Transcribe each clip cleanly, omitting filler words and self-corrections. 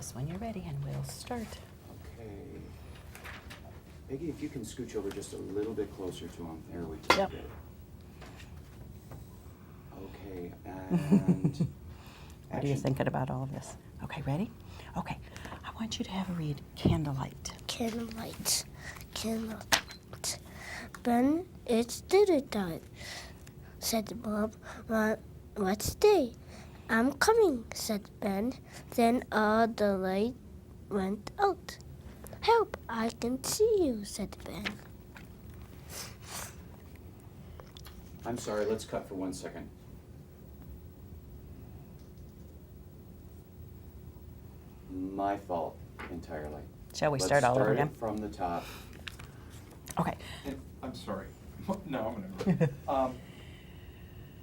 us when you're ready and we'll start. Okay. Peggy, if you can scooch over just a little bit closer to him. There we go. Yep. Good. Okay, and What are you thinking about all of this? Okay, ready? Okay, I want you to have a read Candlelight. Candlelight, candlelight. Ben, it's dinner time, said Mom. What's day? I'm coming, said Ben. Then all the light went out. Help, I can see you, said Ben. I'm sorry, let's cut for 1 second. My fault entirely. Shall we start all over again? Let's start it from the top. Okay. And, I'm sorry. No, I'm gonna.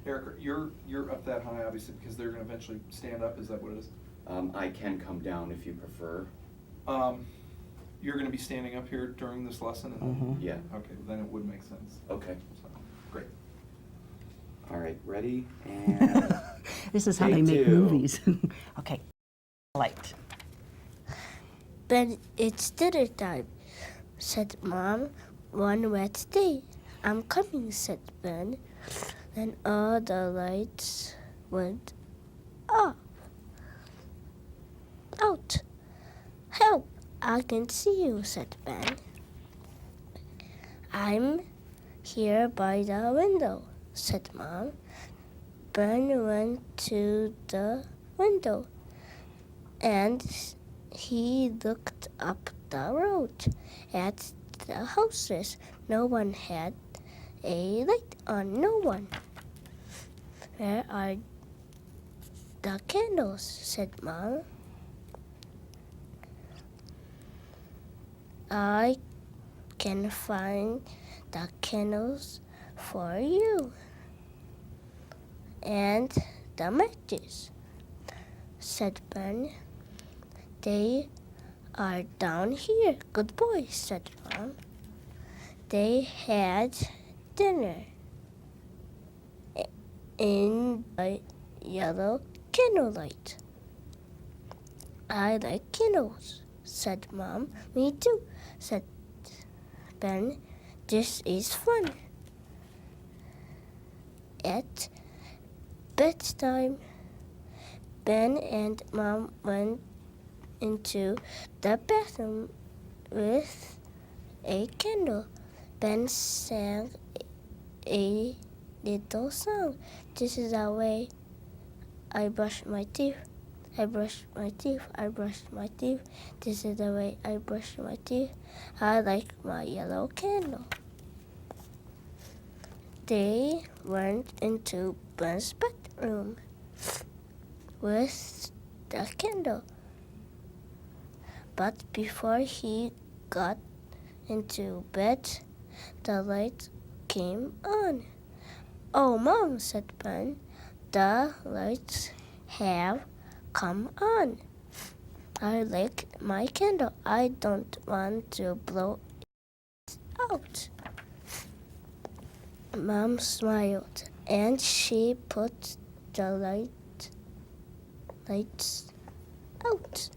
Erica, you're up that high, obviously, because they're gonna eventually stand up. Is that what it is? I can come down if you prefer. You're gonna be standing up here during this lesson, and then, Mhm. Yeah. okay, then it would make sense. Okay. So, great. All right, ready? And This is how they Take make 2. movies. Okay. Light. Ben, it's dinner time, said Mom. One wet day. I'm coming, said Ben. Then all the lights went off. Out. Help, I can see you, said Ben. I'm here by the window, said Mom. Ben went to the window and he looked up the road at the houses. No one had a light on, no one. Where are the candles, said Mom. I can find the candles for you. And the matches, said Ben. They are down here. Good boy, said Mom. They had dinner in the yellow candlelight. I like candles, said Mom. Me too, said Ben. This is fun. At bedtime, Ben and Mom went into the bathroom with a candle. Ben sang a little song. This is the way I brush my teeth. I brush my teeth. I brush my teeth. This is the way I brush my teeth. I like my yellow candle. They went into Ben's bedroom with the candle. But before he got into bed, the light came on. Oh, Mom, said Ben, the lights have come on. I like my candle. I don't want to blow it out. Mom smiled and she put the lights out.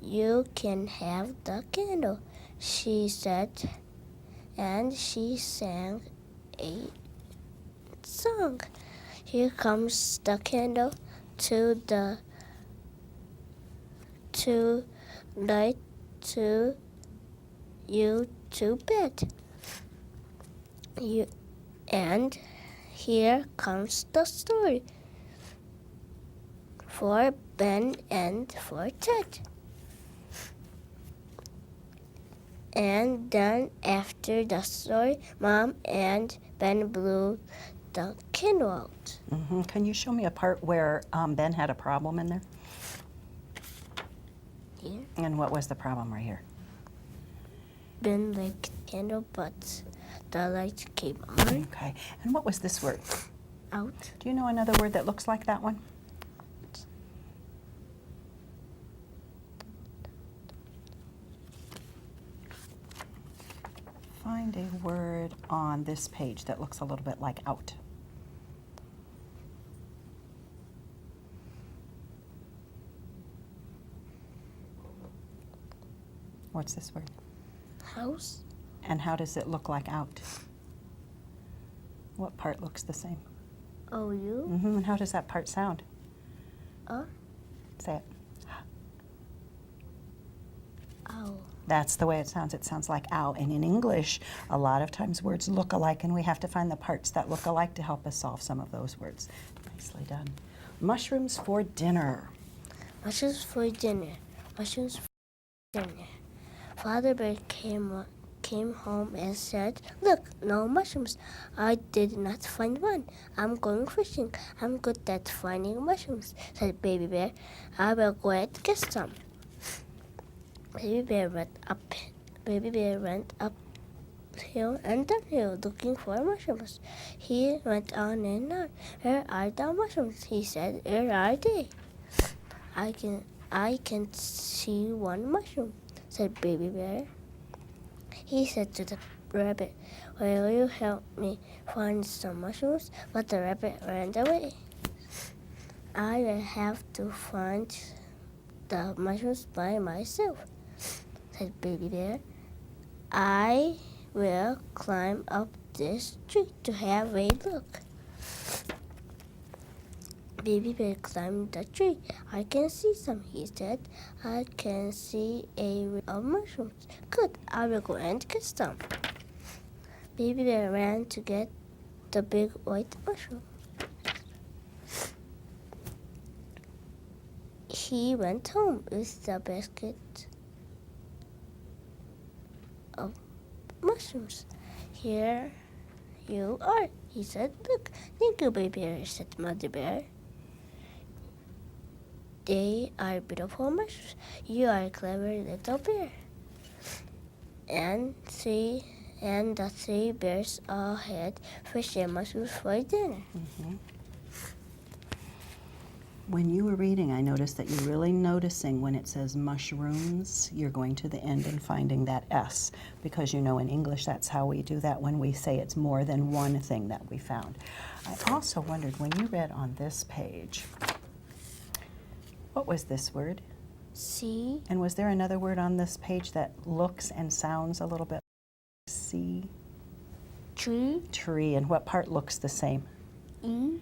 You can have the candle, she said, and she sang a song. Here comes the candle to light to you to bed. And here comes the story for Ben and for Ted. And then after the story, Mom and Ben blew the candle out. Mm-hmm. Can you show me a part where Ben had a problem in there? Here. And what was the problem right here? Ben lit candle, but the light came on. Okay. And what was this word? Out. Do you know another word that looks like that one? Find a word on this page that looks a little bit like out. What's this word? House. And how does it look like out? What part looks the same? O-U. And how does that part sound? Say it. Ow. That's the way it sounds. It sounds like ow. And in English, a lot of times words look alike, and we have to find the parts that look alike to help us solve some of those words. Nicely done. Mushrooms for dinner. Mushrooms for dinner. Mushrooms for dinner. Father Bear came home and said, "Look, no mushrooms. I did not find one. I'm going fishing. I'm good at finding mushrooms," said Baby Bear. "I will go and get some." Baby Bear went uphill and downhill looking for mushrooms. He went on and on. "Where are the mushrooms?" he said. "Where are they?" I can see one mushroom," said Baby Bear. He said to the rabbit, "Will you help me find some mushrooms?" But the rabbit ran away. "I will have to find the mushrooms by myself," said Baby Bear. "I will climb up this tree to have a look." Baby Bear climbed the tree. "I can see some," he said. "I can see a ring of mushrooms. Good, I will go and get some." Baby Bear ran to get the big white mushroom. He went home with the basket of mushrooms. "Here you are," he said. "Look." "Thank you, Baby Bear," said Mother Bear. "They are beautiful mushrooms. You are a clever little bear." And the three bears all had fish and mushrooms for dinner. When you were reading, I noticed that you're really noticing when it says mushrooms, you're going to the end and finding that S, because you know in English that's how we do that when we say it's more than one thing that we found. I also wondered when you read on this page, what was this word? See? And was there another word on this page that looks and sounds a little bit like see? Tree? Tree. And what part looks the same? E?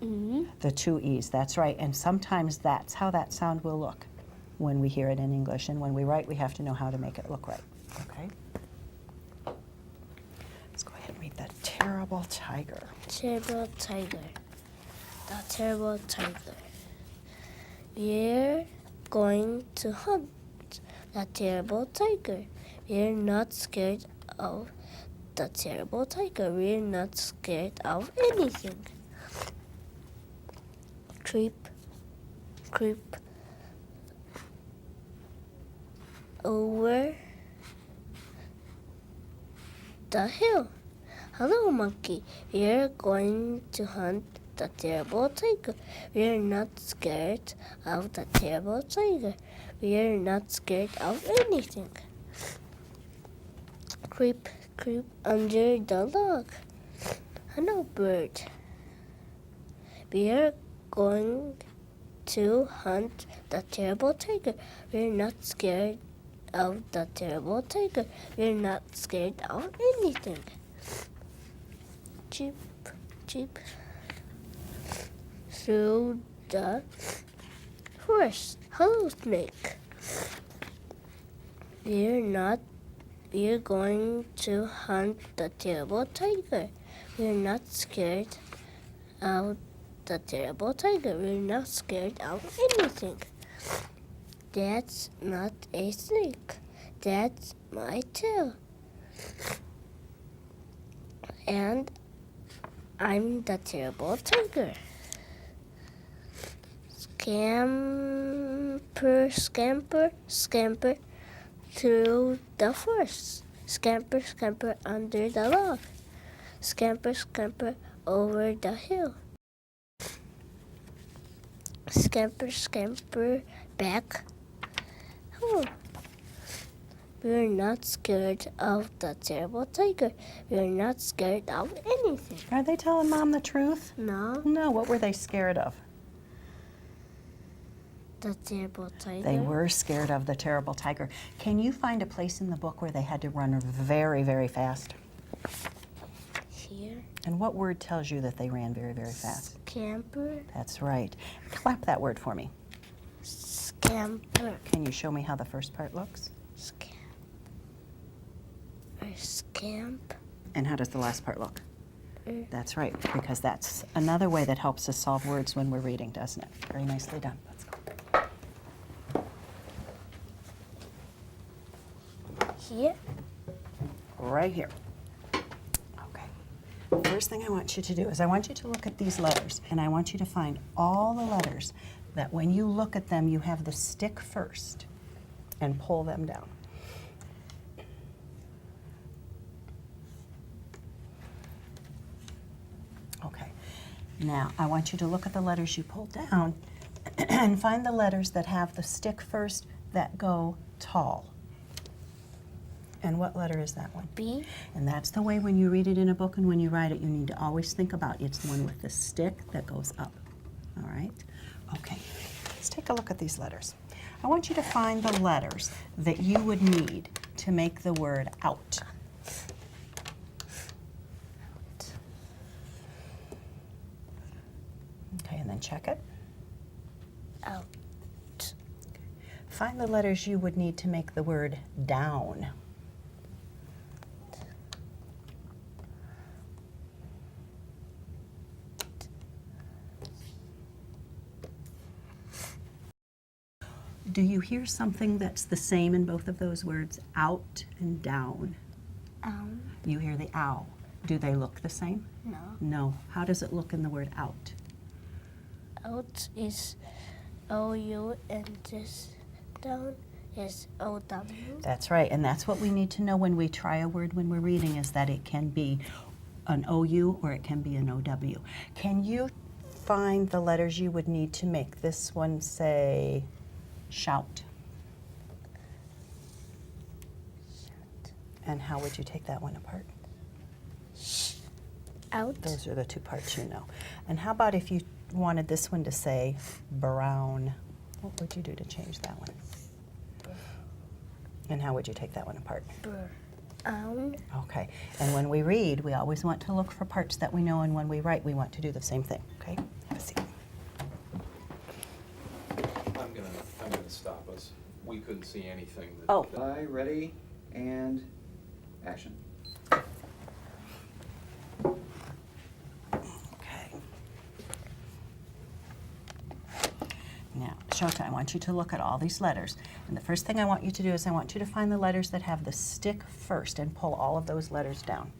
E? The two E's, that's right. And sometimes that's how that sound will look when we hear it in English. And when we write, we have to know how to make it look right. Okay? Let's go ahead and read The Terrible Tiger. Terrible tiger. The terrible tiger. "We're going to hunt the terrible tiger. We're not scared of the terrible tiger. We're not scared of anything." Creep, creep over the hill. "Hello, monkey. We're going to hunt the terrible tiger. We're not scared of the terrible tiger. We're not scared of anything." Creep, creep under the log. "Hello, bird. We're going to hunt the terrible tiger. We're not scared of the terrible tiger. We're not scared of anything." Cheep, cheep through the forest. "Hello, snake. We're going to hunt the terrible tiger. We're not scared of the terrible tiger. We're not scared of anything." "That's not a snake. That's my tail. And I'm the terrible tiger." Scamper, scamper, scamper through the forest. Scamper, scamper under the log. Scamper, scamper over the hill. Scamper, scamper back home. We're not scared of the terrible tiger. We're not scared of anything. Are they telling Mom the truth? No. No, what were they scared of? The terrible tiger. They were scared of the terrible tiger. Can you find a place in the book where they had to run very, very fast? Here. And what word tells you that they ran very, very fast? Scamper. That's right. Clap that word for me. Scamper. Can you show me how the first part looks? Scamp. Or scamp. And how does the last part look? Mm. That's right, because that's another way that helps us solve words when we're reading, doesn't it? Very nicely done. Let's go. Here. Right here. Okay. First thing I want you to do is I want you to look at these letters, and I want you to find all the letters that when you look at them, you have the stick first, and pull them down. Okay. Now, I want you to look at the letters you pulled down and find the letters that have the stick first that go tall. And what letter is that one? B. And that's the way when you read it in a book and when you write it, you need to always think about it's the one with the stick that goes up. All right? Okay. Let's take a look at these letters. I want you to find the letters that you would need to make the word out. Okay, and then check it. Out. Find the letters you would need to make the word down. Do you hear something that's the same in both of those words, out and down? You hear the ow. Do they look the same? No. No. How does it look in the word out? Out is OU and this down is OW. That's right, and that's what we need to know when we try a word when we're reading, is that it can be an OU or it can be an OW. Can you find the letters you would need to make this one say shout? And how would you take that one apart? Out. Those are the two parts you know. And how about if you wanted this one to say brown? What would you do to change that one? And how would you take that one apart? Brown. Okay. And when we read, we always want to look for parts that we know, and when we write, we want to do the same thing. Okay? Have a seat. I'm gonna stop us. We couldn't see anything. Oh. Ready, and action. Okay. Now, Shota, I want you to look at all these letters. And the first thing I want you to do is I want you to find the letters that have the stick first and pull all of those letters down.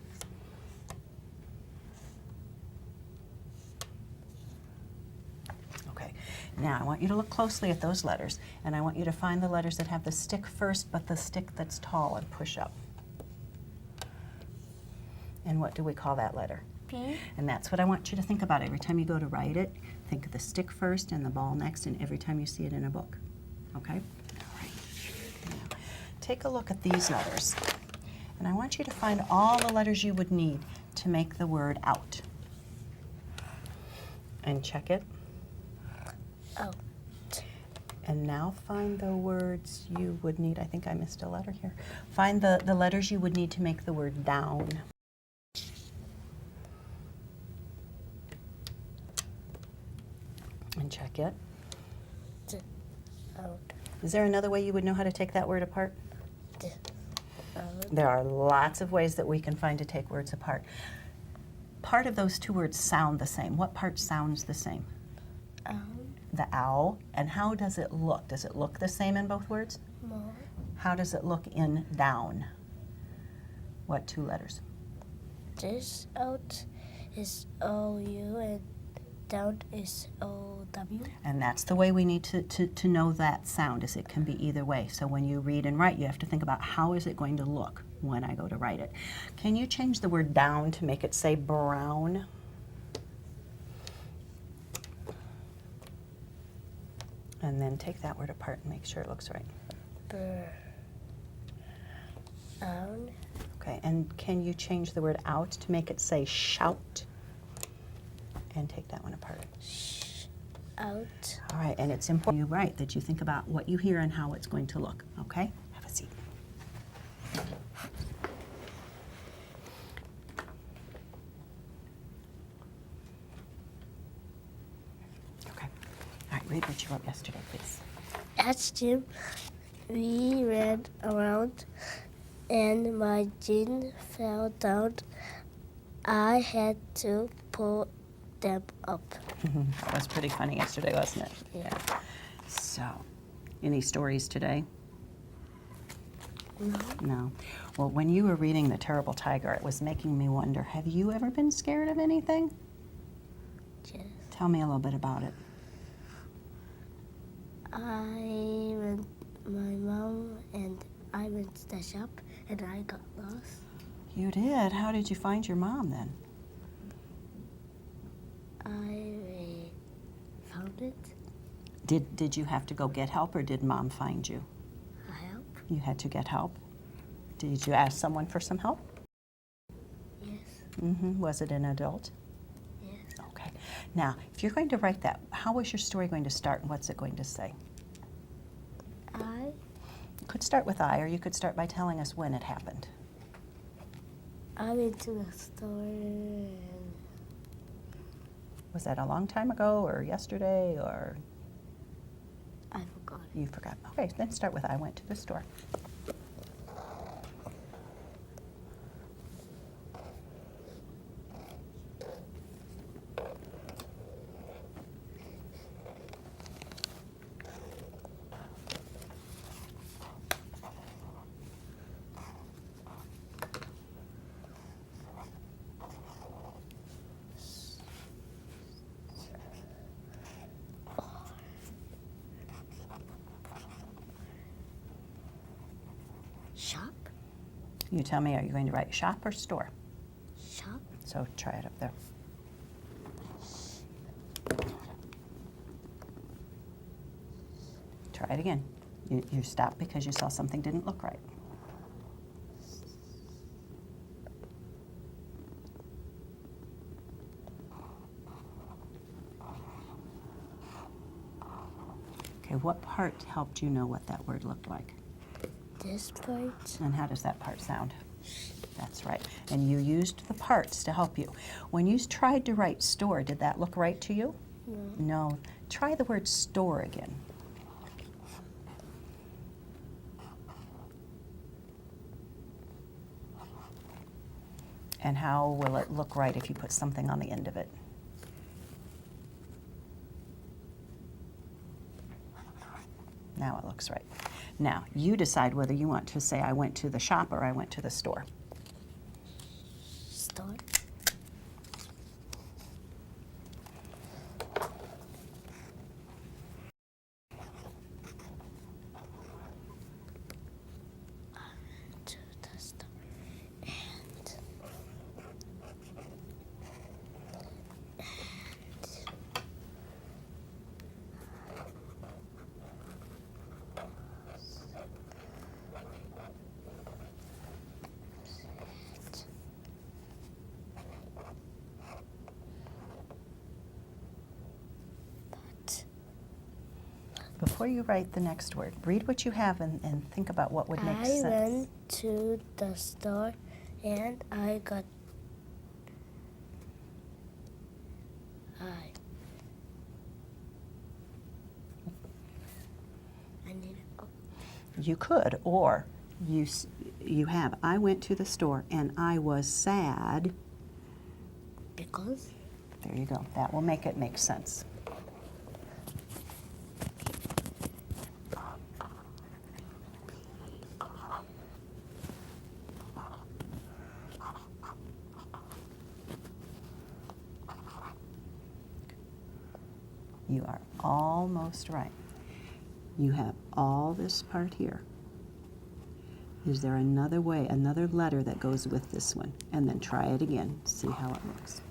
Okay. Now, I want you to look closely at those letters, and I want you to find the letters that have the stick first, but the stick that's tall, and push up. And what do we call that letter? P. And that's what I want you to think about every time you go to write it. Think of the stick first and the ball next, and every time you see it in a book. Okay? All right. Now, take a look at these letters. And I want you to find all the letters you would need to make the word out. And check it. Out. And now find the words you would need. I think I missed a letter here. Find the letters you would need to make the word down. And check it. Out. Is there another way you would know how to take that word apart? Out. There are lots of ways that we can find to take words apart. Part of those two words sound the same. What part sounds the same? Out. The ow. And how does it look? Does it look the same in both words? More. How does it look in down? What two letters? This out is OU and down is OW. And that's the way we need to know that sound, is it can be either way. So when you read and write, you have to think about how is it going to look when I go to write it. Can you change the word down to make it say brown? And then take that word apart and make sure it looks right. Brown. Okay, and can you change the word out to make it say shout? And take that one apart. out. All right, and it's important you write that you think about what you hear and how it's going to look, okay? Have a seat. Okay. All right, read what you wrote yesterday, please. At gym, we ran around and my jeans fell down. I had to pull them up. That was pretty funny yesterday, wasn't it? Yeah. So, any stories today? No. No. Well, when you were reading The Terrible Tiger, it was making me wonder, have you ever been scared of anything? Yes. Tell me a little bit about it. My mom and I went to the shop and I got lost. You did? How did you find your mom then? I found it. Did you have to go get help or did mom find you? Help. You had to get help? Did you ask someone for some help? Yes. Was it an adult? Yes. Okay. Now, if you're going to write that, how is your story going to start and what's it going to say? You could start with I, or you could start by telling us when it happened. I went to the store and Was that a long time ago or yesterday or I forgot it. you forgot? Okay, then start with I went to the store. Shop? You tell me, are you going to write shop or store? Shop? So try it up there. Try it again. You stopped because you saw something didn't look right. Okay, what part helped you know what that word looked like? This part? And how does that part sound? That's right. And you used the parts to help you. When you tried to write store, did that look right to you? No. No. Try the word store again. And how will it look right if you put something on the end of it? Now it looks right. Now, you decide whether you want to say I went to the shop or I went to the store. Store? To the store. Before you write the next word, read what you have and think about what would make I sense. went to the store and I got I need it. You could, or you have, I went to the store and I was sad. Because There you go. That will make it make sense. You are almost right. You have all this part here. Is there another way, another letter that goes with this one? And then try it again. See how it looks.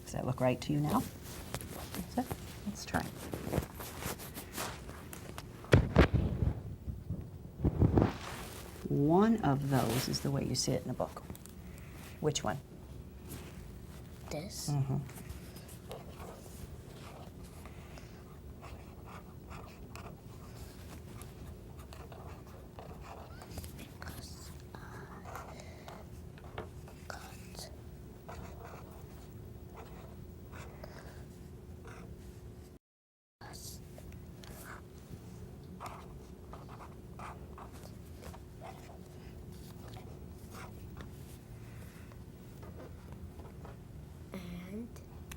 Does that look right to you now? That's it. Let's try. One of those is the way you see it in the book. Which one? This. Mm-hmm. Because I got lost. And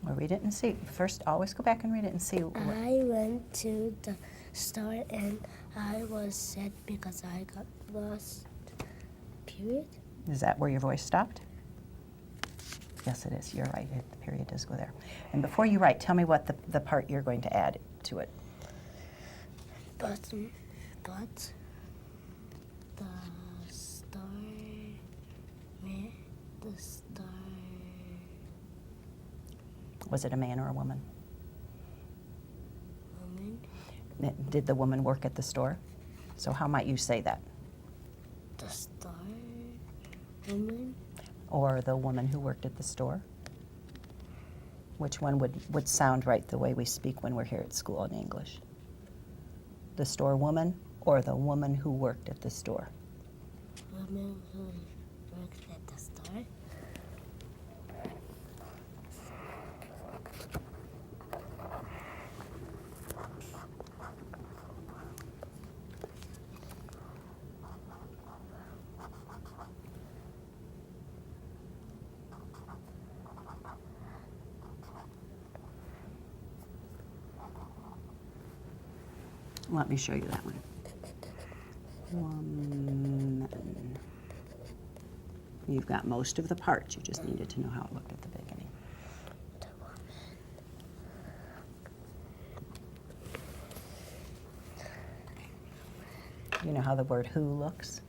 Well, read it and see. First, always go back and read it and see. I went to the store and I was sad because I got lost. Period. Is that where your voice stopped? Yes, it is. You're right. The period does go there. And before you write, tell me what the part you're going to add to it. But the star, the star, Was it a man or a woman? woman, Did the woman work at the store? So how might you say that? the star, woman, Or the woman who worked at the store? Which one would sound right the way we speak when we're here at school in English? The store woman or the woman who worked at the store? woman who works at the store. Let me show you that one. Woman. You've got most of the parts. You just needed to know how it looked at the beginning. The woman. You know how the word who looks?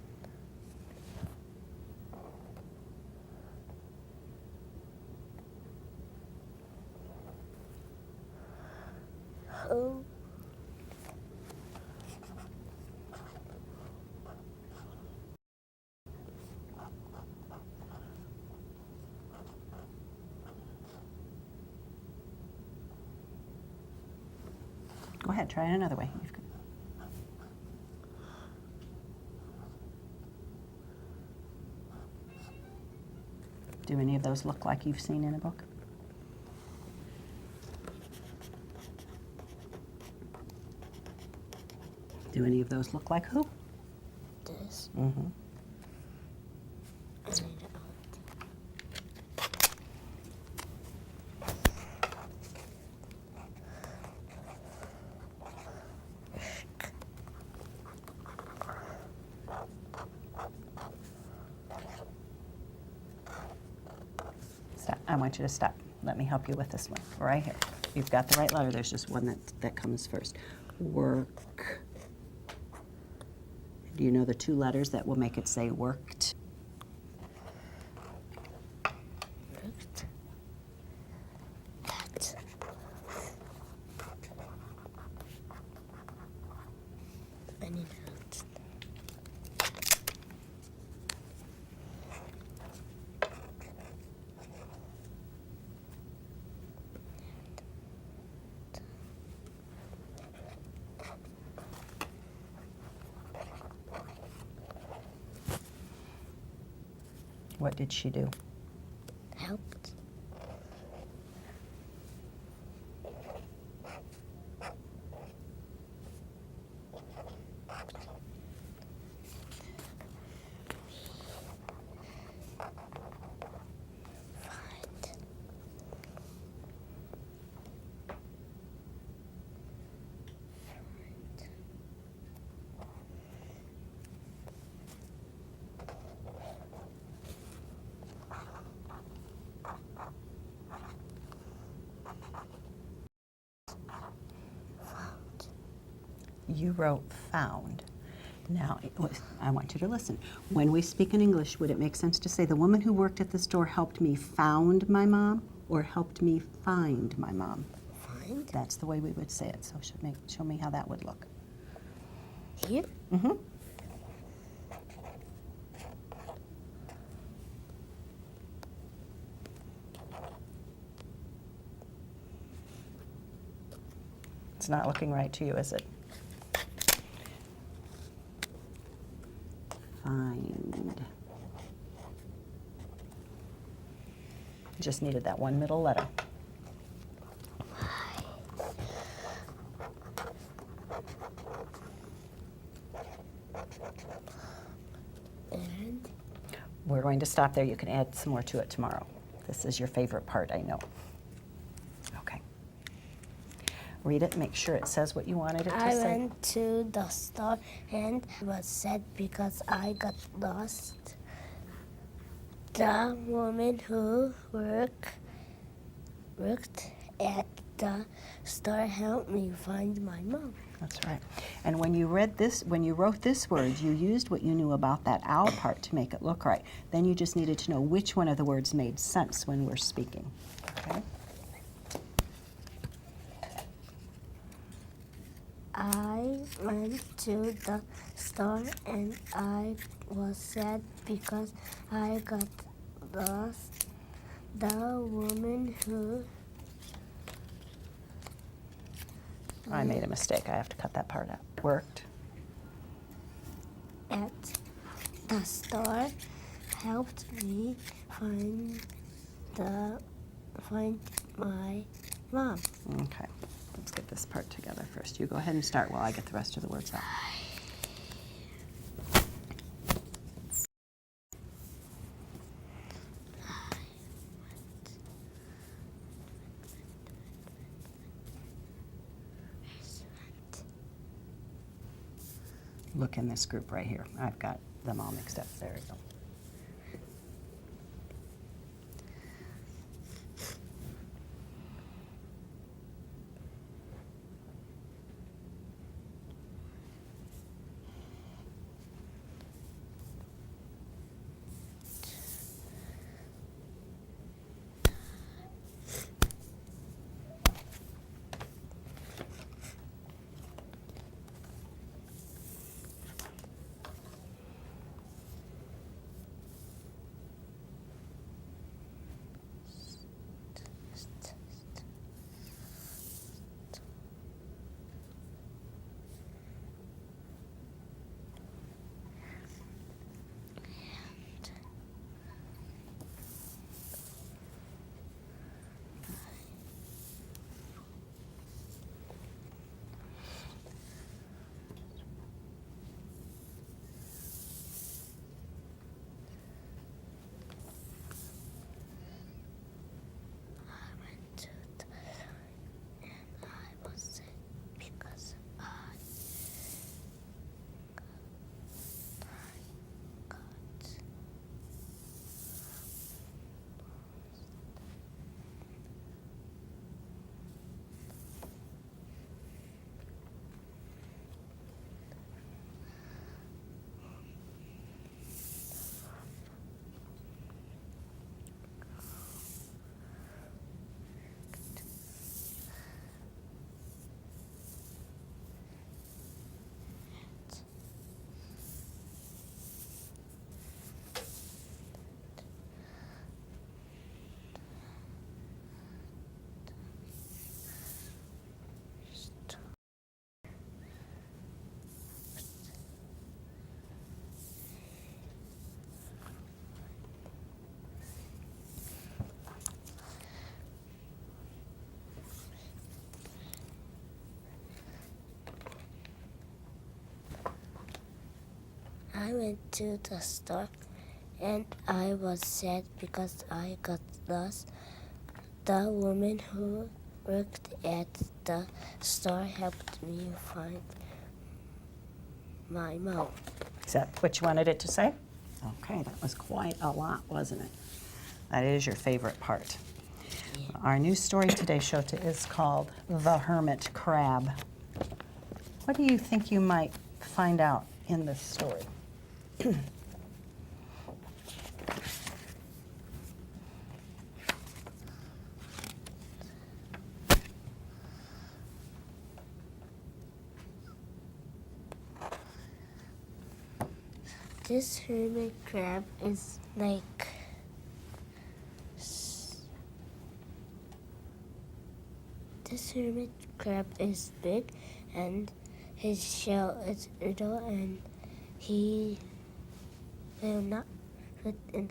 Who? Go ahead, try it another way. You've got- Do any of those look like you've seen in a book? Do any of those look like who? This. Mm-hmm. I need it out. Stop. I want you to stop. Let me help you with this one. Right here. You've got the right letter. There's just one that comes first. Work. Do you know the two letters that will make it say worked? Worked. That. I need it out. What did she do? Helped. Find. Found. You wrote found. Now, I want you to listen. When we speak in English, would it make sense to say the woman who worked at the store helped me found my mom or helped me find my mom? Find. That's the way we would say it. So show me how that would look. Here. Mm-hmm. It's not looking right to you, is it? Find. Just needed that one middle letter. And We're going to stop there. You can add some more to it tomorrow. This is your favorite part, I know. Okay. Read it, make sure it says what you wanted it to I say. went to the store and was sad because I got lost. The woman who worked at the store helped me find my mom. That's right. And when you wrote this word, you used what you knew about that owl part to make it look right. Then you just needed to know which one of the words made sense when we're speaking. Okay? I went to the store and I was sad because I got lost. The woman who I made a mistake. I have to cut that part out. Worked. at the store helped me find my mom. Okay. Let's get this part together first. You go ahead and start while I get the rest of the words out. Look in this group right here. I've got them all mixed up. There we go. I went to the store and I was sad because I got lost. The woman who worked at the store helped me find my mom. Is that what you wanted it to say? Okay, that was quite a lot, wasn't it? That is your favorite part. Our new story today, Shota, is called The Hermit Crab. What do you think you might find out in this story? This hermit crab is like this hermit crab is big, and his shell is little, and he will not fit in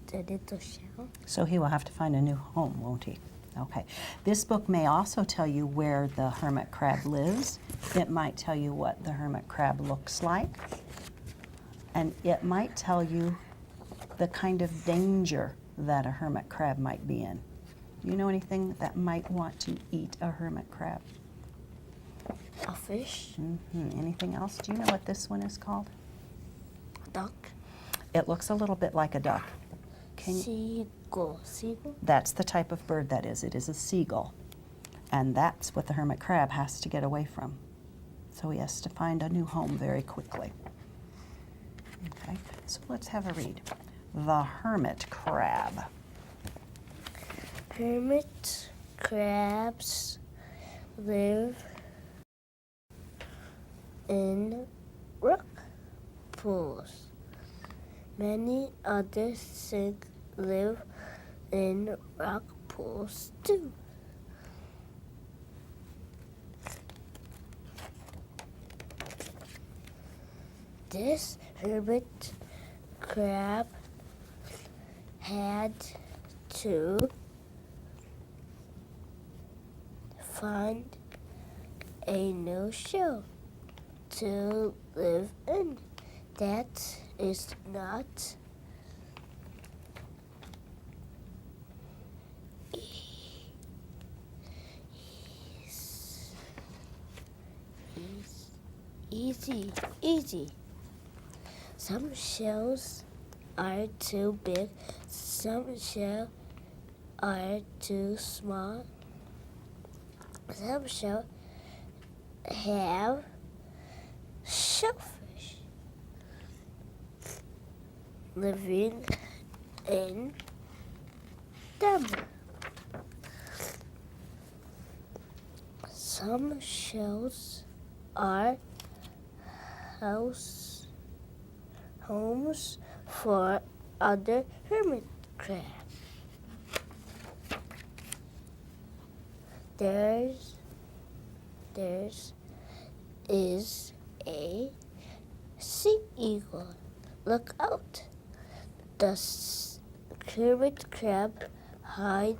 the little shell. So he will have to find a new home, won't he? Okay. This book may also tell you where the hermit crab lives. It might tell you what the hermit crab looks like. And it might tell you the kind of danger that a hermit crab might be in. Do you know anything that might want to eat a hermit crab? A fish, Anything else? Do you know what this one is called? a duck, It looks a little bit like a duck. seagull. That's the type of bird that is. It is a seagull. And that's what the hermit crab has to get away from. So he has to find a new home very quickly. Okay, so let's have a read. The hermit crab. Hermit crabs live in rock pools. Many other things live in rock pools too. This hermit crab had to find a new shell to live in. That is not easy. Some shells are too big, some shells are too small. Some shells have shellfish living in them. Some shells are homes for other hermit crabs. There's is a sea eagle. Look out! The hermit crab hide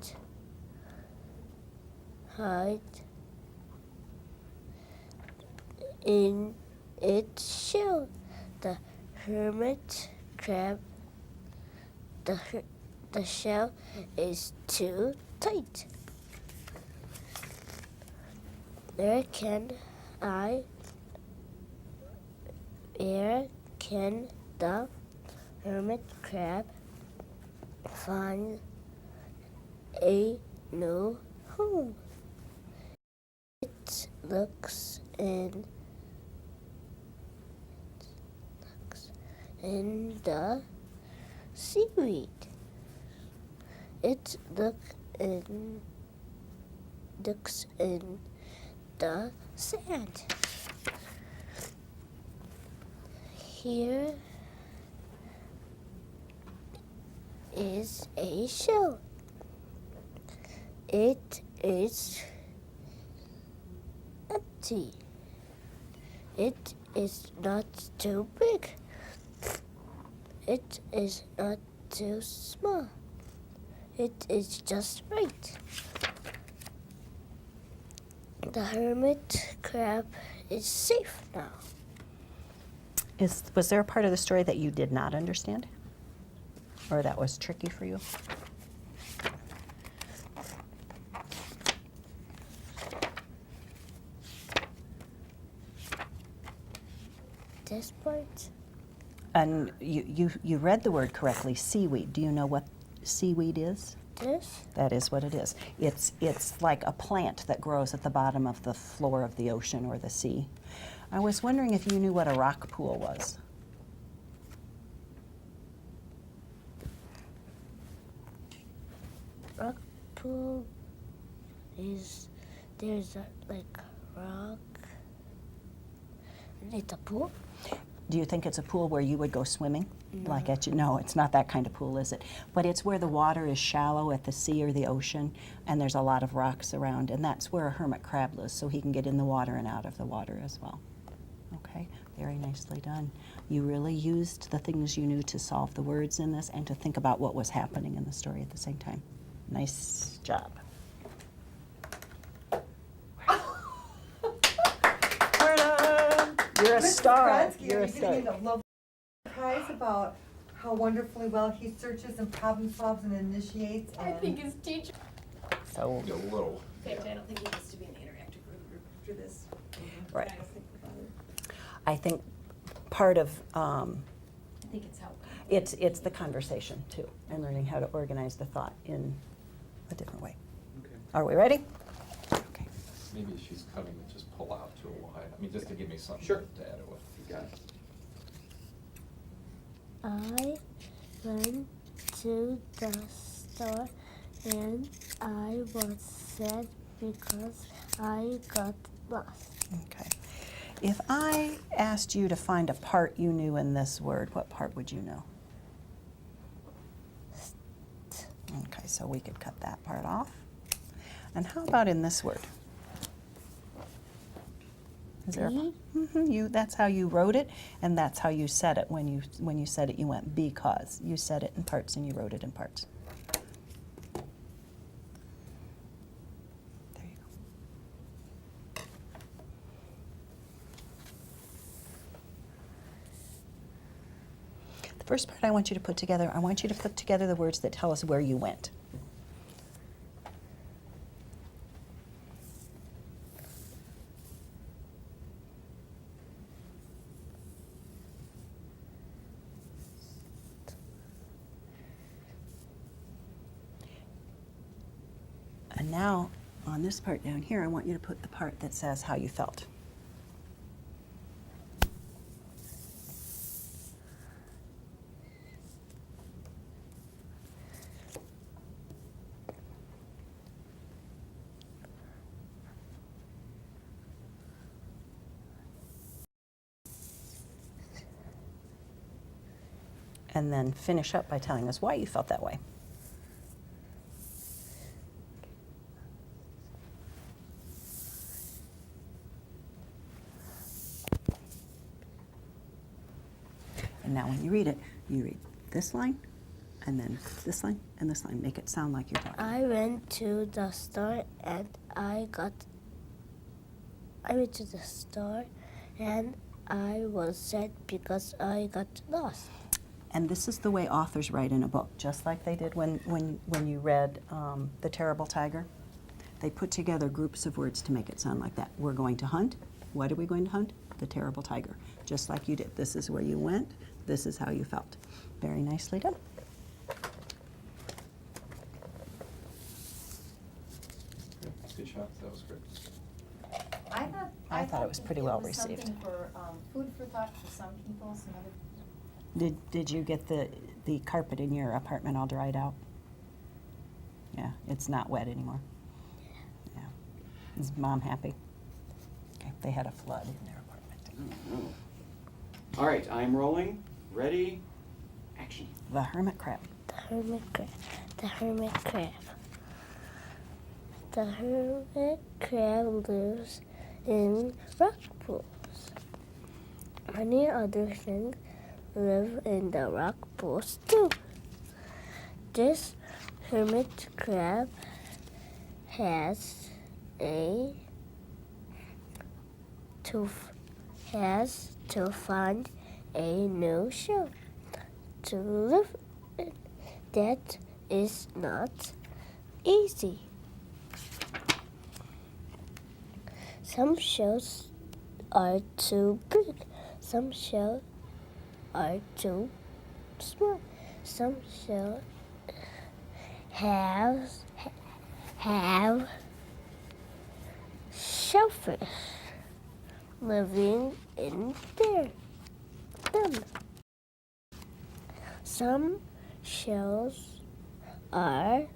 in its shell. The hermit crab, the shell is too tight. Where can the hermit crab find a new home? It looks in the seaweed. It looks in the sand. Here is a shell. It is empty. It is not too big. It is not too small. It is just right. The hermit crab is safe now. Was there a part of the story that you did not understand? Or that was tricky for you? This part? And you read the word correctly, seaweed. Do you know what seaweed is? This? That is what it is. It's like a plant that grows at the bottom of the floor of the ocean or the sea. I was wondering if you knew what a rock pool was. Rock pool is, there's a, like rock. It's a pool? Do you think it's a pool where you would go swimming? Like no, it's not that kind of pool, is it? But it's where the water is shallow at the sea or the ocean, and there's a lot of rocks around, and that's where a hermit crab lives, so he can get in the water and out of the water as well. Okay, very nicely done. You really used the things you knew to solve the words in this and to think about what was happening in the story at the same time. Nice job. We're done. You're a Mrs. star. Kransky, You're are a you star. giving me the love prize about how wonderfully well he searches and problem solves and initiates? I And think his teacher. So, A little. In fact, I don't think he wants to be in the interactive group after this. Right. I don't think about it. I think part of I think it's helpful. it's the conversation too, and learning how to organize the thought in a different way. Okay. Are we ready? Okay. Maybe she's cutting it, just pull out to a line. I mean, just to give me something Sure. to add it with. You got it. I went to the store and I was sad because I got lost. Okay. If I asked you to find a part you knew in this word, what part would you know? Okay, so we could cut that part off. And how about in this word? Is there? Be? That's how you wrote it, and that's how you said it. When you said it, you went because. You said it in parts and you wrote it in parts. There you go. The first part I want you to put together, I want you to put together the words that tell us where you went. And now, on this part down here, I want you to put the part that says how you felt. And then finish up by telling us why you felt that way. And now when you read it, you read this line, and then this line, and this line. Make it sound like you're talking. I went to the store and I went to the store and I was sad because I got lost. And this is the way authors write in a book, just like they did when you read The Terrible Tiger. They put together groups of words to make it sound like that. We're going to hunt. What are we going to hunt? The terrible tiger. Just like you did. This is where you went. This is how you felt. Very nicely done. Good job, that was great. I thought it was pretty well was received. Something for food for thought for some people, some other. Did you get the carpet in your apartment all dried out? Yeah, it's not wet anymore. Yeah. Is Mom happy? Okay, they had a flood in their apartment. Oh. All right, I'm rolling. Ready? Action. The hermit crab. The hermit crab. The hermit crab. The hermit crab lives in rock pools. Many other things live in the rock pools too. This hermit crab has to find a new shell to live in. That is not easy. Some shells are too big. Some shells are too small. Some shells have shellfish living in them. Some shells are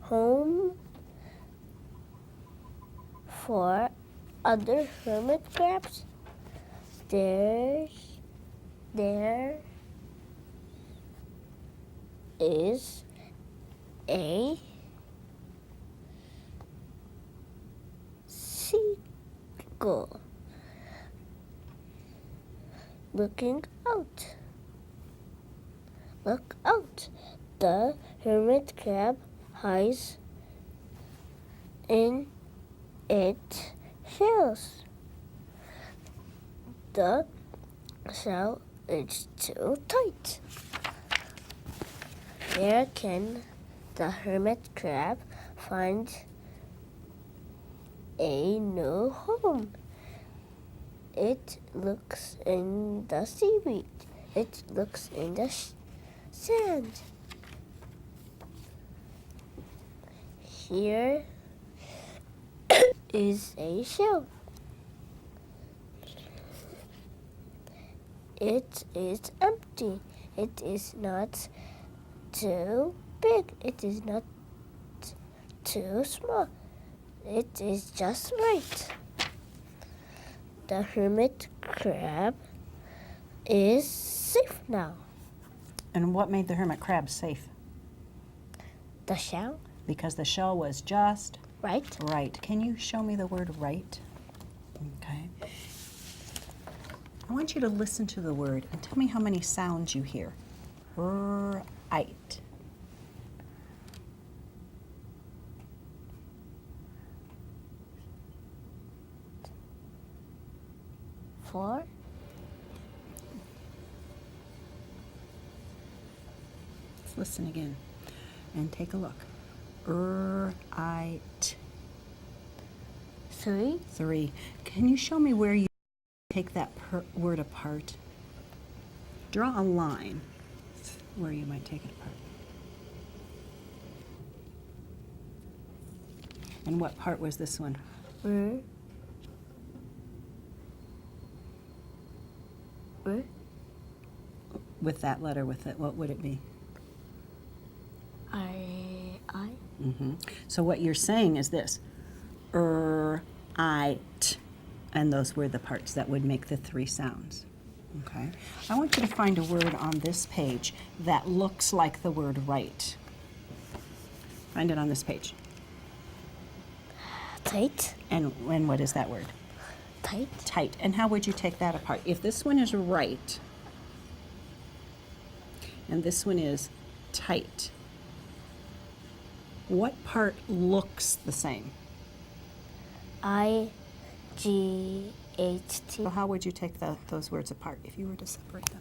home for other hermit crabs. there is a seagull looking out. Look out! The hermit crab hides in its shells. The shell is too tight. Where can the hermit crab find a new home? It looks in the seaweed. It looks in the sand. Here is a shell. It is empty. It is not too big. It is not too small. It is just right. The hermit crab is safe now. And what made the hermit crab safe? The shell, Because the shell was just right? right. Can you show me the word right? Okay. I want you to listen to the word and tell me how many sounds you hear. Right. 4, Let's listen again and take a look. Right. 3, 3. Can you show me where you take that word apart? Draw a line where you might take it apart. And what part was this one? With that letter with it, what would it be? I. So what you're saying is this, I, t, and those were the parts that would make the 3 sounds. Okay. I want you to find a word on this page that looks like the word right. Find it on this page. Tight, And what is that word? tight, Tight. And how would you take that apart? If this one is right, and this one is tight, what part looks the same? I, G, H, T. So how would you take those words apart if you were to separate them?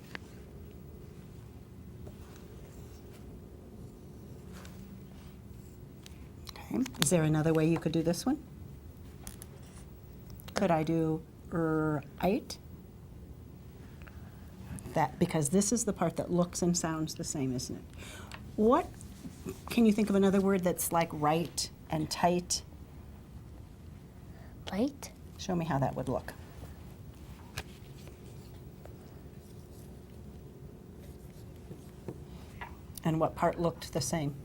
Okay. Is there another way you could do this one? Could I do right? That, because this is the part that looks and sounds the same, isn't it? What, can you think of another word that's like right and tight? Light, Show me how that would look. And what part looked the same?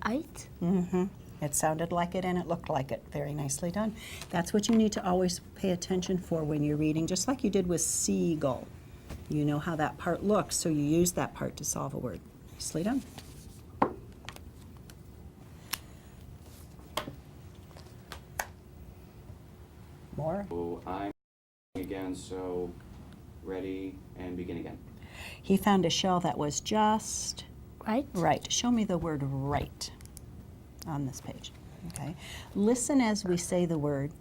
eight, Mm-hmm. It sounded like it and it looked like it. Very nicely done. That's what you need to always pay attention for when you're reading, just like you did with seagull. You know how that part looks, so you use that part to solve a word. Nicely done. More? So I'm again, so ready and begin again. He found a shell that was just right, right. Show me the word right on this page. Okay. Listen as we say the word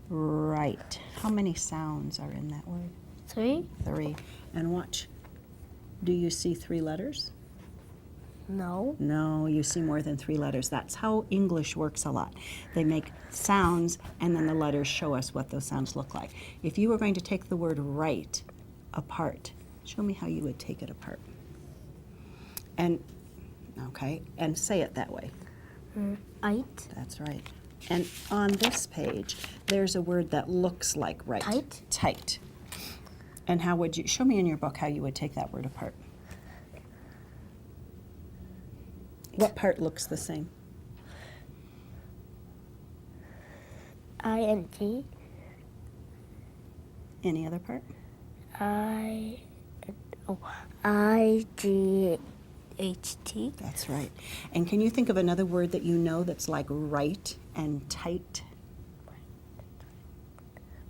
right. How many sounds are in that word? 3, 3. And watch. Do you see 3 letters? no, No, you see more than 3 letters. That's how English works a lot. They make sounds and then the letters show us what those sounds look like. If you were going to take the word right apart, show me how you would take it apart. And, okay, and say it that way. 8, That's right. And on this page, there's a word that looks like right. Tight? Tight. And how would you, show me in your book how you would take that word apart. What part looks the same? ING, Any other part? I-G-H-T. That's right. And can you think of another word that you know that's like right and tight?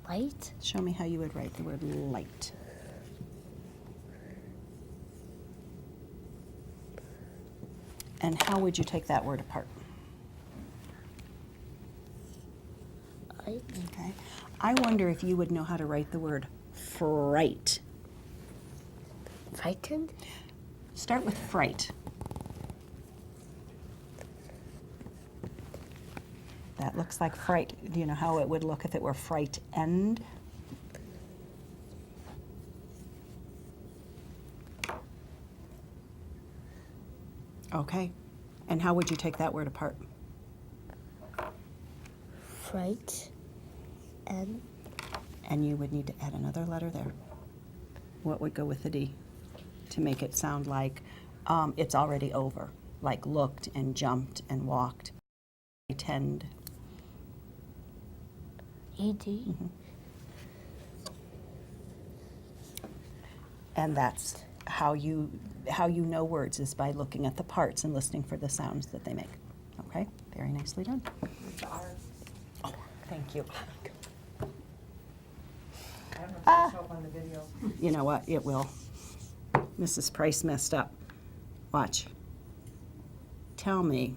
Light. Show me how you would write the word light. And how would you take that word apart? Light. Okay. I wonder if you would know how to write the word fright. Frightened. Start with fright. That looks like fright. Do you know how it would look if it were frightened? Okay. And how would you take that word apart? Fright. And And you would need to add another letter there. What would go with the D to make it sound like it's already over, like looked and jumped and walked? Pretend. E-D. And that's how you know words, is by looking at the parts and listening for the sounds that they make. Okay? Very nicely done. With the R. Oh, thank you. I don't know if it'll show up on the video. You know what? It will. Mrs. Price messed up. Watch. Tell me.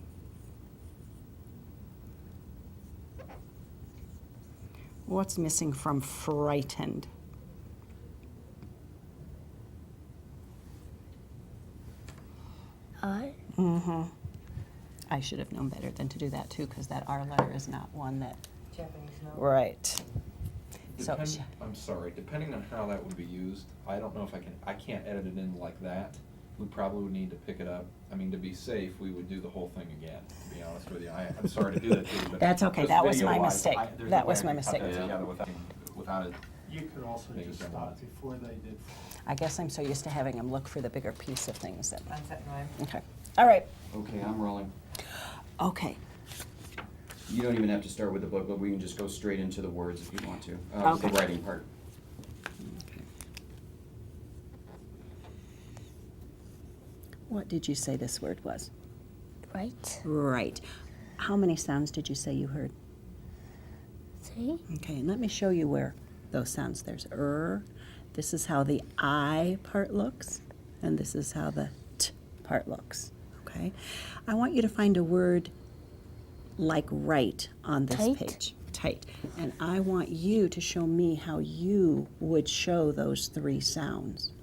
What's missing from frightened? I. Mm-hmm. I should have known better than to do that too, because that R letter is not one that. Japanese note. Right. So. I'm sorry, depending on how that would be used, I don't know if I can't edit it in like that. We probably would need to pick it up. I mean, to be safe, we would do the whole thing again, to be honest with you. I'm sorry to do that to you, but. That's okay. just That was my video-wise, mistake. there's That no was way my I could cut mistake. that together without it. You could also Maybe just someone stop else. before they did. I guess I'm so used to having them look for the bigger piece of things that. On set rhyme. Okay. All right. Okay, I'm rolling. Okay. You don't even have to start with the book, but we can just go straight into the words if you want to. The Okay. writing part. What did you say this word was? Right. Right. How many sounds did you say you heard? 3. Okay, and let me show you where those sounds. There's This is how the I part looks, and this is how the T part looks. Okay? I want you to find a word like right on this Tight? page. Tight. And I want you to show me how you would show those 3 sounds.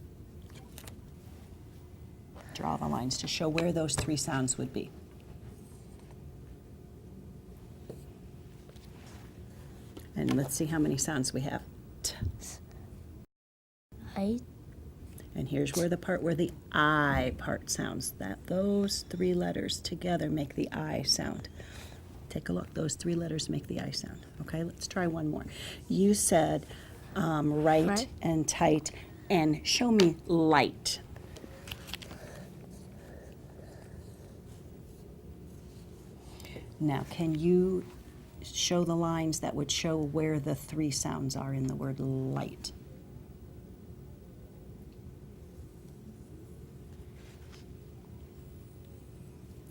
Draw the lines to show where those 3 sounds would be. And let's see how many sounds we have. T. I. And here's where the part where the I part sounds. Those 3 letters together make the I sound. Take a look. Those 3 letters make the I sound. Okay, let's try one more. You said right Right. and tight, and show me light. Now, can you show the lines that would show where the 3 sounds are in the word light?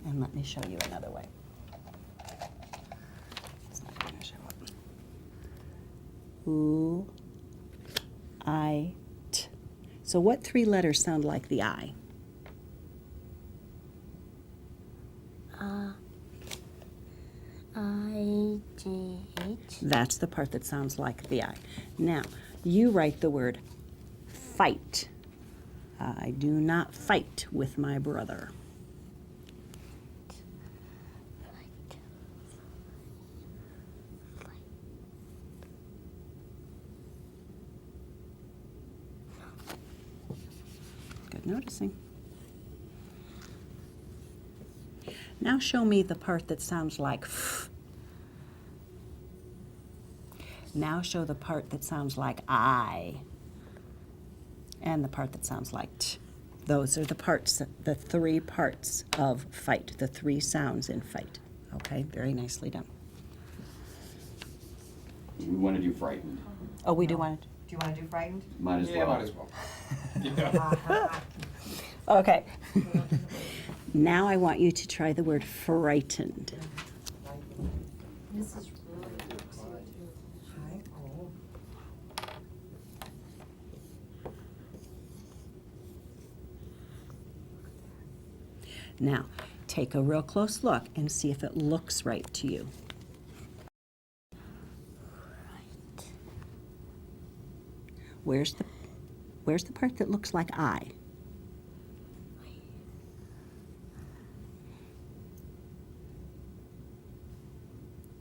And let me show you another way. It's not going to show up. Ooh, I, T. So what 3 letters sound like the I? I-G-H. That's the part that sounds like the I. Now, you write the word fight. I do not fight with my brother. Good noticing. Now show me the part that sounds like f. Now show the part that sounds like I. And the part that sounds like t. Those are the parts, the 3 parts of fight, the 3 sounds in fight. Okay, very nicely done. We want to do frightened. Oh, we do want it? you wanna do frightened? Might as Yeah, well. might as well. Yeah. Okay. Now I want you to try the word frightened. This is really good. Hi, oh. Now, take a real close look and see if it looks right to you. Where's the part that looks like I?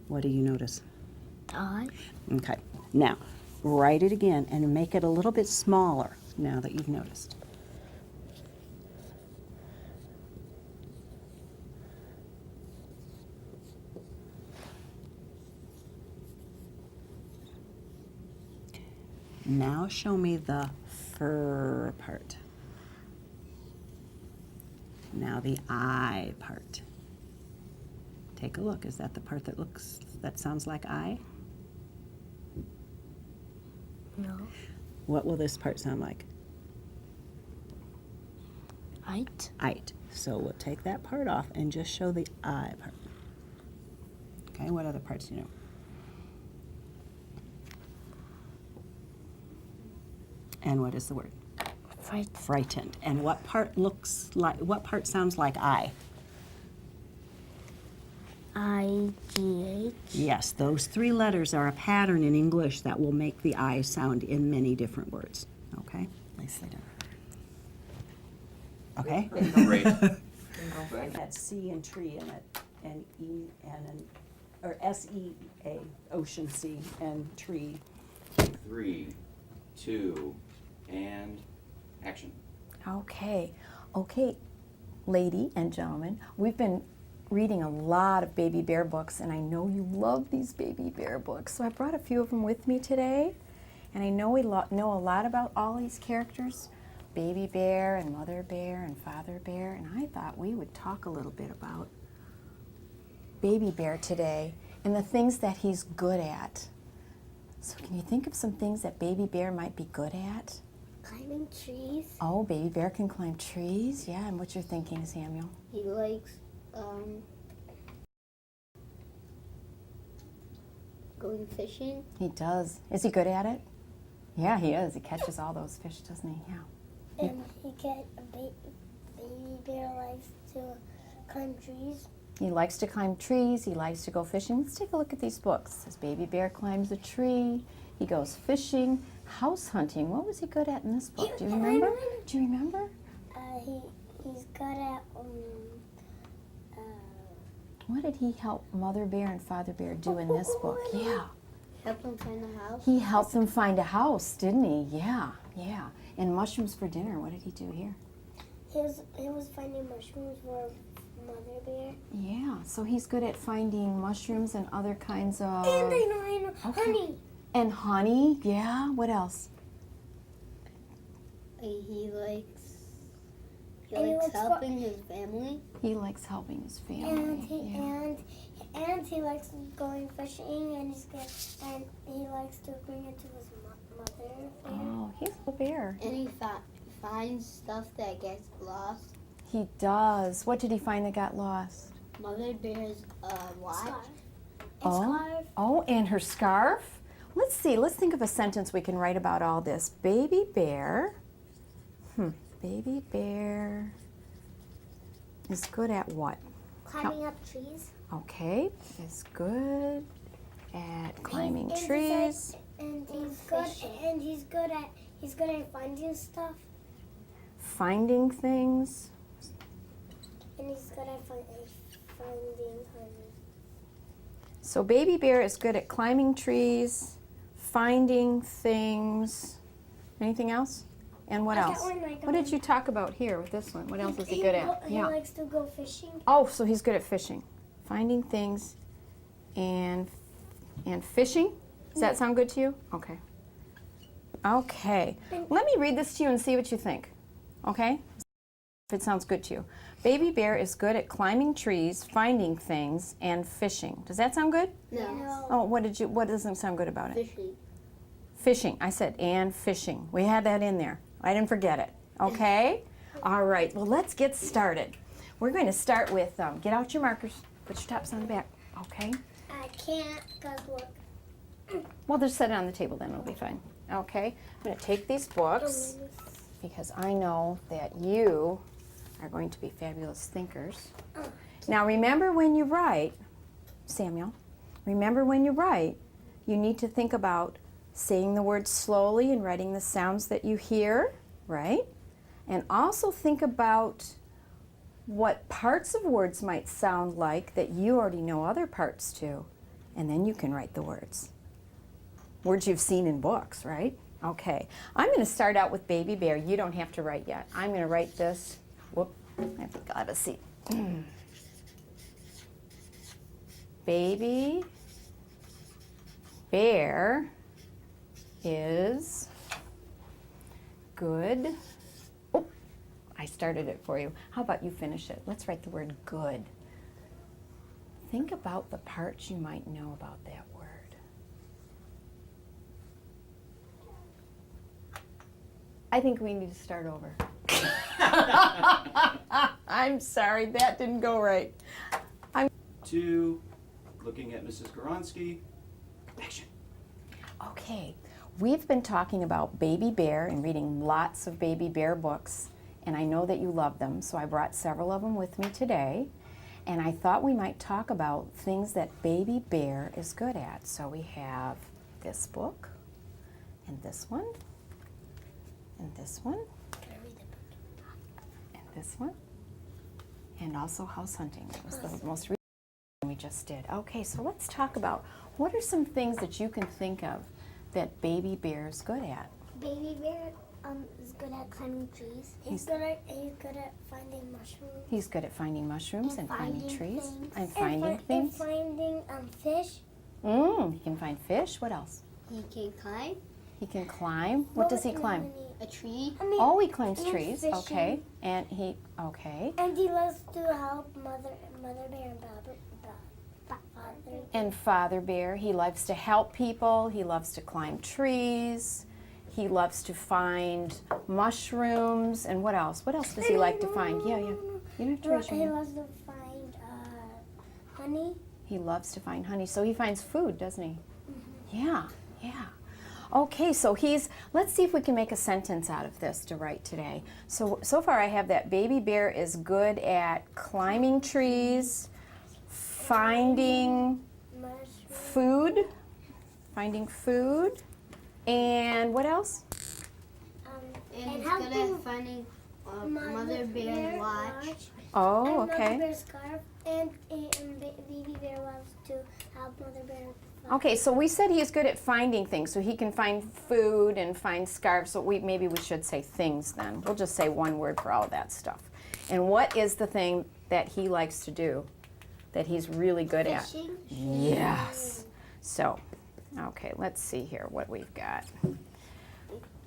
What do you notice? I. Okay. Now, write it again and make it a little bit smaller now that you've noticed. Now show me the fur part. Now the I part. Take a look. Is that the part that sounds like I? No. What will this part sound like? It. Ite. So we'll take that part off and just show the I part. Okay, what other parts do you know? And what is the word? Fright. Frightened. And what part sounds like I? IGH. Yes, those 3 letters are a pattern in English that will make the I sound in many different words. Okay? Nicely done. Okay? Great. That's C and tree and E and or SEA, ocean sea, and tree. 3, 2, and action. Okay, lady and gentlemen, we've been reading a lot of Baby Bear books, and I know you love these Baby Bear books, so I brought a few of them with me today. And I know we know a lot about all these characters, Baby Bear and Mother Bear and Father Bear, and I thought we would talk a little bit about Baby Bear today and the things that he's good at. So can you think of some things that Baby Bear might be good at? Climbing trees. Oh, Baby Bear can climb trees. Yeah, and what you're thinking, Samuel? He likes going fishing. He does. Is he good at it? Yeah, he is. He catches all those fish, doesn't he? Yeah. And baby bear likes to climb trees. He likes to climb trees. He likes to go fishing. Let's take a look at these books. It says Baby Bear climbs a tree. He goes fishing, house hunting. What was he good at in this book? Do you remember? Do you remember? He's good at What did he help Mother Bear and Father Bear do in this book? Yeah. help him find a house. He helped them find a house, didn't he? Yeah, yeah. And mushrooms for dinner. What did he do here? He was finding mushrooms for Mother Bear. Yeah, so he's good at finding mushrooms and other kinds of... And I know, Okay. honey. And honey, yeah. What else? He likes helping his family. He likes helping his family. And he likes going fishing, and he likes to bring it to his mother. Oh, he's a bear. And he finds stuff that gets lost. He does. What did he find that got lost? Mother Bear's watch. Oh, and her scarf? Let's see. Let's think of a sentence we can write about all this. Baby Bear. Baby Bear is good at what? Climbing up trees. Okay, is good at climbing trees. And he's good at finding stuff. Finding things. And he's good at finding honey. So Baby Bear is good at climbing trees, finding things. Anything else? And what else? What did you talk about here with this one? What else is he good at? He likes to go fishing. Oh, so he's good at fishing. Finding things and fishing? Does that sound good to you? Okay. Okay. Let me read this to you and see what you think. Okay? If it sounds good to you. Baby Bear is good at climbing trees, finding things, and fishing. Does that sound good? No. Oh, what doesn't sound good about it? Fishing. Fishing. I said and fishing. We had that in there. I didn't forget it. Okay? All right. Well, let's get started. We're going to start with, get out your markers. Put your tops on the back. Okay? I can't, because look. Well, just set it on the table then. It'll be fine. Okay? I'm going to take these books because I know that you are going to be fabulous thinkers. Now, remember when you write, Samuel, remember when you write, you need to think about saying the words slowly and writing the sounds that you hear, right? And also think about what parts of words might sound like that you already know other parts to, and then you can write the words. Words you've seen in books, right? Okay, I'm going to start out with Baby Bear. You don't have to write yet. I'm going to write this. Whoop, I think I'll have a seat. Baby Bear is good. Oh, I started it for you. How about you finish it? Let's write the word good. Think about the parts you might know about that word. I think we need to start over. I'm sorry, that didn't go right. 2, looking at Mrs. Goronsky, action. Okay, we've been talking about Baby Bear and reading lots of Baby Bear books, and I know that you love them, so I brought several of them with me today. And I thought we might talk about things that Baby Bear is good at. So we have this book, and this one, and this one, and this one, and also house hunting. That was the most recent one we just did. Okay, so let's talk about what are some things that you can think of that Baby Bear is good at? Baby Bear is good at climbing trees. He's good at finding mushrooms. He's good at finding mushrooms and finding trees things. and finding things. And finding fish. He can find fish. What else? He can climb. He can climb. What does he climb? A tree. Oh, he climbs and trees. fishing. Okay. And he, okay. And he loves to help Mother Bear and Father And Father Bear, he loves to help people. He loves to climb trees. He loves to find mushrooms. And what else? What else does he like to find? Yeah. You don't have to raise your He hand. loves to find honey. He loves to find honey. So he finds food, doesn't he? Yeah. Okay, so let's see if we can make a sentence out of this to write today. So far I have that Baby Bear is good at climbing trees, finding food, and what else? And he's good at finding Mother Bear watch. Oh, And okay. Mother Bear's scarf. And Baby Bear loves to help Mother Bear. Okay, so we said he is good at finding things, so he can find food and find scarves. So maybe we should say things then. We'll just say one word for all of that stuff. And what is the thing that he likes to do that he's really good Fishing. at? Yes. So, okay, let's see here what we've got.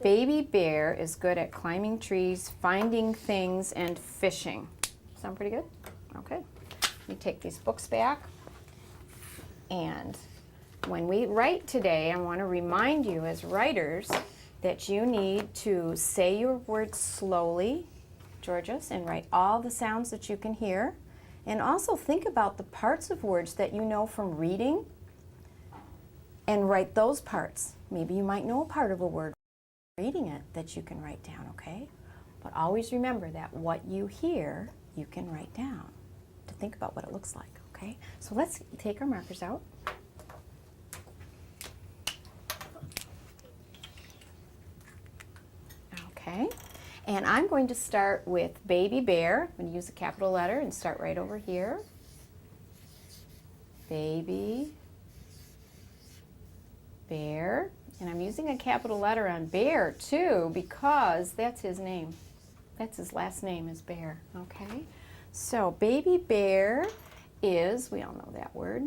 Baby Bear is good at climbing trees, finding things, and fishing. Sound pretty good? Okay. Let me take these books back. And when we write today, I want to remind you as writers that you need to say your words slowly, Georges, and write all the sounds that you can hear. And also think about the parts of words that you know from reading and write those parts. Maybe you might know a part of a word reading it that you can write down, okay? But always remember that what you hear, you can write down to think about what it looks like, okay? So let's take our markers out. Okay, and I'm going to start with Baby Bear. I'm going to use a capital letter and start right over here. Baby Bear. And I'm using a capital letter on Bear too because that's his name. That's his last name is Bear, okay? So Baby Bear is, we all know that word,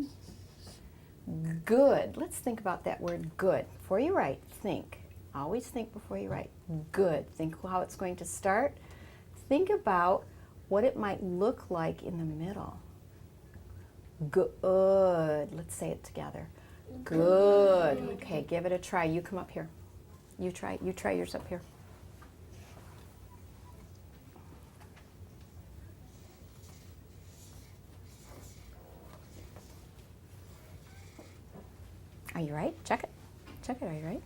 good. Let's think about that word good. Before you write, think. Always think before you write. Good. Think how it's going to start. Think about what it might look like in the middle. Good. Let's say it together. Good. Okay, give it a try. You come up here. You try yours up here. Are you right? Check it. Check it. Are you right?